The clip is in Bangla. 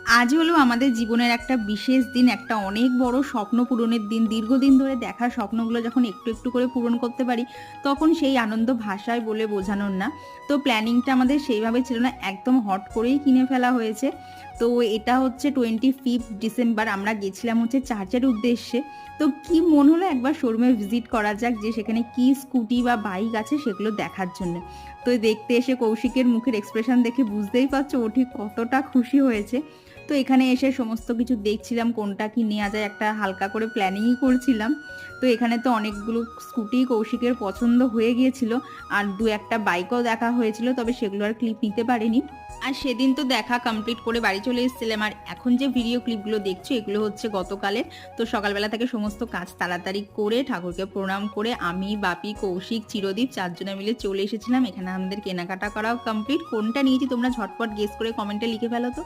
আজ হলো আমাদের জীবনের একটা বিশেষ দিন, একটা অনেক বড় স্বপ্ন পূরণের দিন। দীর্ঘদিন ধরে দেখা স্বপ্নগুলো যখন একটু, একটু করে পূরণ করতে পারি, তখন সেই আনন্দ ভাষায় বলে বোঝানোর না। তো প্ল্যানিংটা আমাদের সেইভাবে ছিল না, একদম হট করেই কিনে ফেলা হয়েছে। তো এটা হচ্ছে 25th ডিসেম্বর, আমরা গেছিলাম হচ্ছে চার্চের উদ্দেশ্যে। তো কি মন হলো একবার শোরুমে ভিজিট করা যাক, যে সেখানে কি স্কুটি বা বাইক আছে সেগুলো দেখার জন্য। তো দেখতে এসে কৌশিকের মুখের এক্সপ্রেশন দেখে বুঝতেই পারছো ও ঠিক কতটা খুশি হয়েছে। তো এখানে এসে সমস্ত কিছু দেখছিলাম কোনটা কি নেওয়া যায়, একটা হালকা করে প্ল্যানিংই করছিলাম। তো এখানে তো অনেকগুলো স্কুটি কৌশিকের পছন্দ হয়ে গিয়েছিল, আর দু একটা বাইকও দেখা হয়েছিল, তবে সেগুলো আর ক্লিপ নিতে পারিনি। আর সেদিন তো দেখা কমপ্লিট করে বাড়ি চলে এসেছিলাম, আর এখন যে ভিডিও ক্লিপগুলো দেখছো এগুলো হচ্ছে গতকালের। তো সকালবেলা থেকে সমস্ত কাজ তাড়াতাড়ি করে ঠাকুরকে প্রণাম করে আমি, বাপি, কৌশিক, চিরদীপ চারজনে মিলে চলে এসেছিলাম। এখানে আমাদের কেনাকাটা করাও কমপ্লিট। কোনটা নিয়েছি তোমরা ঝটপট গেস করে কমেন্টে লিখে ফেলো তো।